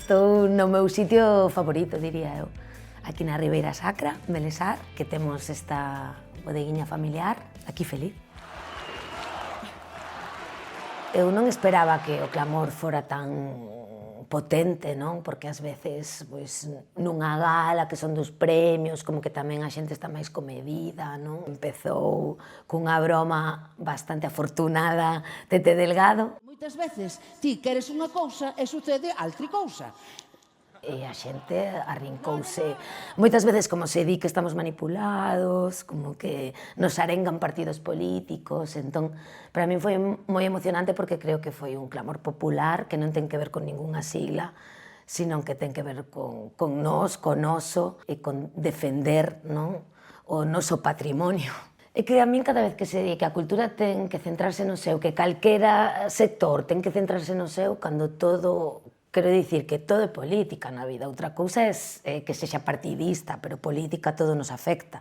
Estou no meu sitio favorito, diría eu. Aquí na Ribeira Sacra, Melesar, que temos esta bodeguinha familiar, aquí feliz. Eu non esperaba que o clamor fora tan potente, non? Porque ás veces, pois, nunha gala que son dos premios, como que tamén a xente está máis comedida, non? Empezou cunha broma bastante afortunada Tete Delgado. Moitas veces ti queres unha cousa e sucede altri cousa. E a xente arrincouse. Moitas veces como se di que estamos manipulados, como que nos arengan partidos políticos, entón, para min foi moi emocionante porque creo que foi un clamor popular que non ten que ver con ningunha sigla, sino que ten que ver con nós, con noso, e con defender, non, o noso patrimonio. É que a min cada vez que se di que a cultura ten que centrarse no seu, que calquera sector ten que centrarse no seu, cando todo... Quero dicir que todo é política na vida, outra cousa é que sexa partidista, pero política todo nos afecta.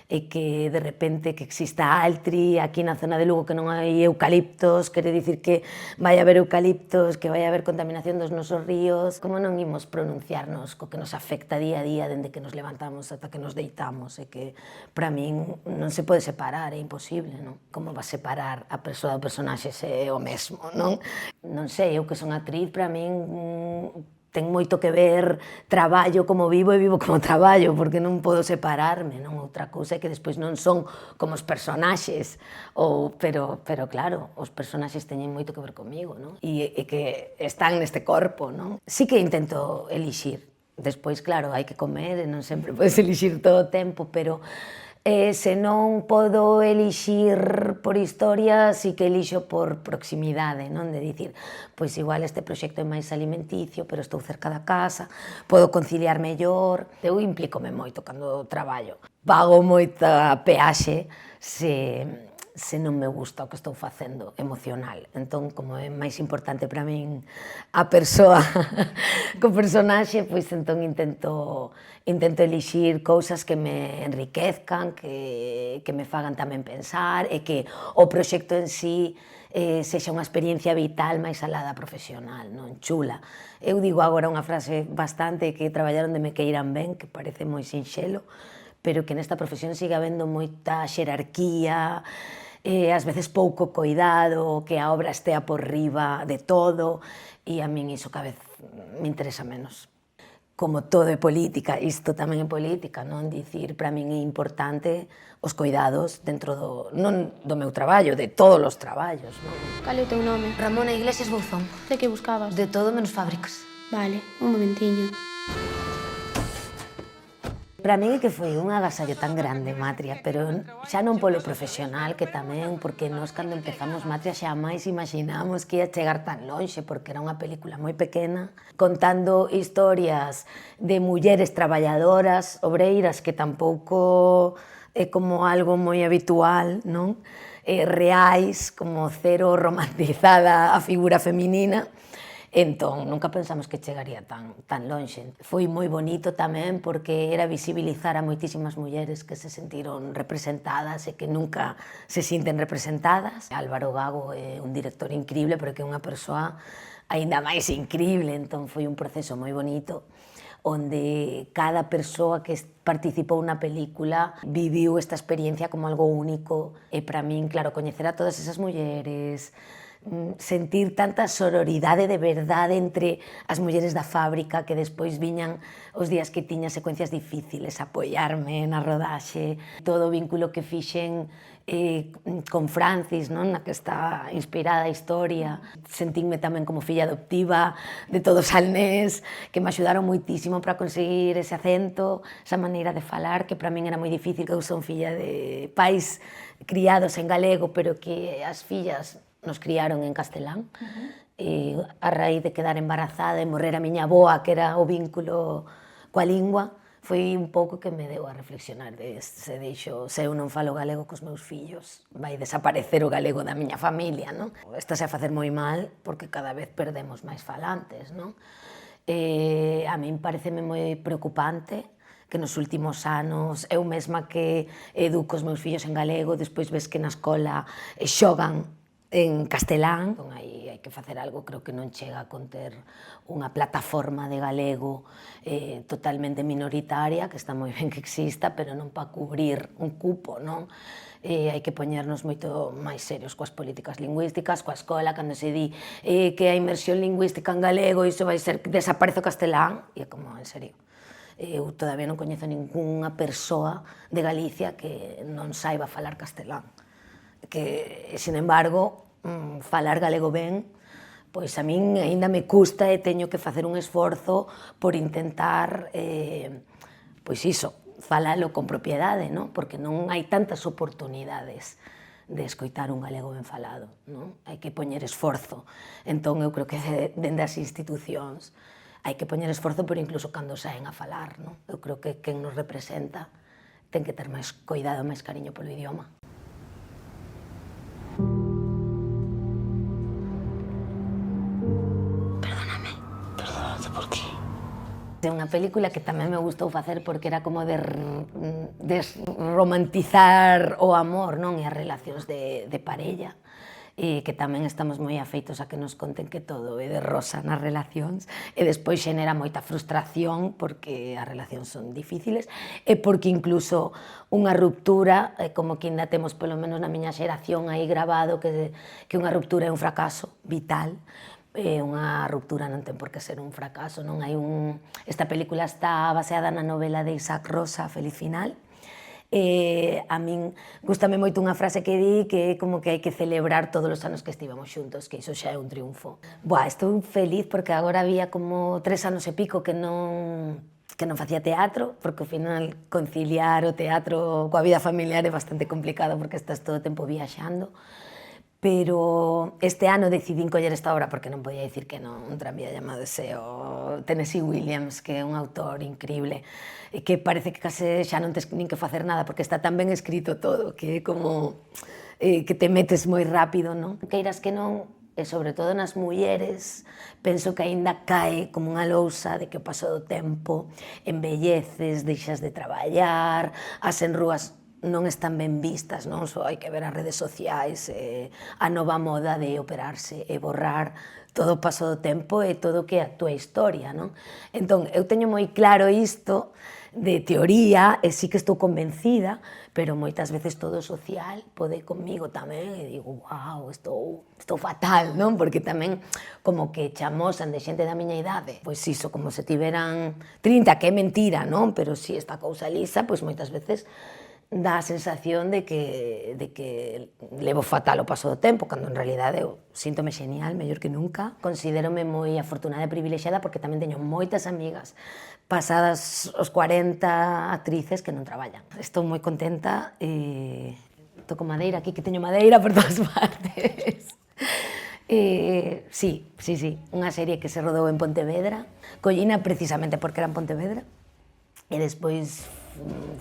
E que de repente que exista altri aquí na zona de Lugo que non hai eucaliptos, quere dicir que vai haber eucaliptos, que vai haber contaminación dos nosos ríos. Como non imos pronunciarnos co que nos afecta día a día dende que nos levantamos ata que nos deitamos? E que para min non se pode separar, é imposible, non? Como va separar a persoa do personaxe se é o mesmo, non? Non sei, eu que son actriz, para min ten moito que ver traballo como vivo e vivo como traballo, porque non podo separarme, non? Outra cousa é que despois non son como os personaxes, pero claro, os personaxes teñen moito que ver comigo, non? E que están neste corpo, non? Sí que intento elixir, despois, claro, hai que comer e non sempre podes elixir todo o tempo, pero se non podo elixir por historia, sí que elixo por proximidade, non? De dicir, pois igual este proxecto é máis alimenticio, pero estou cerca da casa, podo conciliar mellor. Eu implícome moito cando traballo. Pago moita peaxe se non me gusta o que estou facendo emocional. Entón, como é máis importante para min a persoa co personaxe, pois entón intento elixir cousas que me enriquezcan, que me fagan tamén pensar e que o proxecto en sí sexa unha experiencia vital máis alá da profesional, non? Chula. Eu digo agora unha frase bastante que traballar onde me queiran ben, que parece moi sinxelo, pero que nesta profesión siga habendo moita xerarquía, ás veces pouco coidado, que a obra estea por riba de todo, e a min iso cada vez me interesa menos. Como todo é política, isto tamén é política, non? Dicir, para min é importante os coidados dentro non do meu traballo, de todos os traballos, non? Cal é o teu nome? Ramona Iglesias Bouzón. De que buscabas? De todo menos fábricas. Vale, un momentiño. Para min é que foi un agasallo tan grande Matria, pero xa non polo profesional, que tamén, porque nós cando empezamos Matria xa máis imaginamos que ia chegar tan lonxe, porque era unha película moi pequena, contando historias de mulleres traballadoras, obreiras, que tampouco é como algo moi habitual, non? Reais, como cero romantizada a figura feminina. Entón, nunca pensamos que chegaría tan lonxe. Foi moi bonito tamén porque era visibilizar a moitísimas mulleres que se sentiron representadas e que nunca se sinten representadas. Álvaro Gago é un director increíble, pero que é unha persoa aínda máis increíble, entón foi un proceso moi bonito onde cada persoa que participou na película viviu esta experiencia como algo único e para min, claro, coñecer a todas esas mulleres, sentir tanta sororidade de verdade entre as mulleres da fábrica que despois viñan os días que tiña secuencias difíciles, apoiarme na rodaxe, todo o vínculo que fixen con Francis, non? Na que está inspirada a historia. Sentinme tamén como filla adoptiva de todo Salnés, que me axudaron moitísimo para conseguir ese acento, esa maneira de falar, que para min era moi difícil, que eu son filla de pais criados en galego, pero que as fillas nos criaron en castelán, e a raíz de quedar embarazada e morrer a miña avoa, que era o vínculo coa lingua, foi un pouco que me deu a reflexionar de se deixo, se eu non falo galego cos meus fillos, vai desaparecer o galego da miña familia, non? Estase a facer moi mal porque cada vez perdemos máis falantes, non? A min pareceme moi preocupante que nos últimos anos, eu mesma que educo os meus fillos en galego, despois ves que na escola xogan en castelán, hai hai que facer algo, creo que non chega con ter unha plataforma de galego totalmente minoritaria, que está moi ben que exista, pero non para cubrir un cupo, non? Hai que poñernos moito máis serios coas políticas lingüísticas, coa escola, cando se di que a inmersión lingüística en galego, iso vai ser que desaparece o castelán, e é como, en serio, eu todavía non coñezo ningunha persoa de Galicia que non saiba falar castelán, que, sin embargo, falar galego ben, pois a min aínda me custa e teño que facer un esforzo por intentar, pois iso, falalo con propiedade, non? Porque non hai tantas oportunidades de escoitar un galego ben falado, non? Hai que poñer esforzo. Entón, eu creo que dende as institucións hai que poñer esforzo, pero incluso cando saen a falar, non? Eu creo que quen nos representa ten que ter máis cuidado, máis cariño polo idioma. Perdónate, por qué? É unha película que tamén me gustou facer porque era como de desromantizar o amor, non? E as relacións de parella, e que tamén estamos moi afeitos a que nos conten que todo é de rosa nas relacións, e despois xenera moita frustración porque as relacións son difíciles, e porque incluso unha ruptura, como que ainda temos polo menos na miña xeración aí grabado que unha ruptura é un fracaso vital. Unha ruptura non ten por que ser un fracaso, non? Esta película está baseada na novela de Isaac Rosa, Feliz final. A min gustame moito unha frase que di que é como que hai que celebrar todos os anos que estivemos xuntos, que iso xa é un triunfo. Estou feliz porque agora había como 3 anos e pico que non facía teatro, porque ao final conciliar o teatro coa vida familiar é bastante complicado porque estás todo o tempo viaxando. Pero este ano decidín coller esta obra porque non podía dicir que non, un tranvía chamado Deseo, Tennessee Williams, que é un autor increíble, e que parece que case xa non tes nin que facer nada porque está tan ben escrito todo, que é como que te metes moi rápido, non? Queiras que non, e sobre todo nas mulleres, penso que aínda cae como unha lousa de que o paso do tempo envelleces, deixas de traballar, as enrúas non están ben vistas, non? Só hai que ver as redes sociais, a nova moda de operarse e borrar todo o paso do tempo e todo o que é a túa historia, non? Entón, eu teño moi claro isto de teoría e sí que estou convencida, pero moitas veces todo o social pode ir comigo tamén e digo, wow, estou fatal, non? Porque tamén como que chamosan de xente da miña idade, pois iso, como se tiveran 30, que é mentira, non? Pero si esta cousa lisa, pois moitas veces dá a sensación de que levo fatal o paso do tempo, cando en realidade eu síntome genial, mellor que nunca. Considérome moi afortunada e privilexiada porque tamén teño moitas amigas pasadas os 40 actrices que non traballan. Estou moi contenta e toco madeira, aquí que teño madeira por todas partes. Sí, unha serie que se rodou en Pontevedra, collina precisamente porque era en Pontevedra, e despois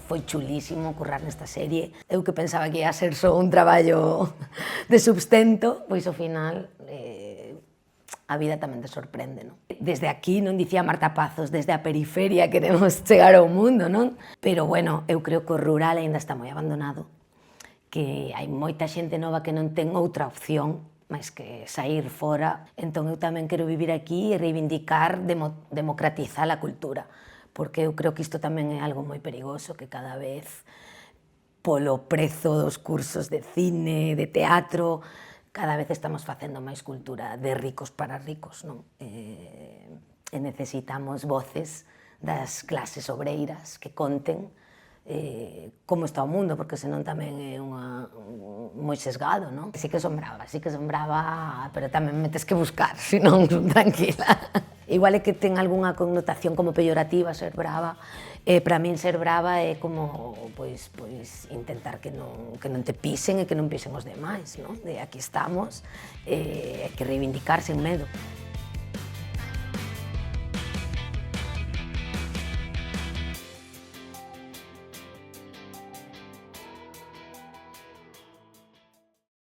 foi chulísimo currar nesta serie. Eu que pensaba que ia ser só un traballo de substento, pois ao final a vida tamén te sorprende, non? Desde aquí, non dicía Marta Pazos, desde a periferia queremos chegar ao mundo, non? Pero bueno, eu creo que o rural aínda está moi abandonado, que hai moita xente nova que non ten outra opción máis que sair fora. Entón eu tamén quero vivir aquí e reivindicar, democratizar a cultura, porque eu creo que isto tamén é algo moi perigoso, que cada vez polo prezo dos cursos de cine, de teatro, cada vez estamos facendo máis cultura de ricos para ricos, non? E necesitamos voces das clases obreiras que conten como está o mundo, porque senón tamén é moi sesgado, non? Sí que son brava, pero tamén me tes que buscar, senón tranquila. Igual é que ten algunha connotación como peyorativa ser brava, para min ser brava é como pois intentar que non te pisen e que non pisen os demais, non? De aquí estamos, hai que reivindicarse en medo.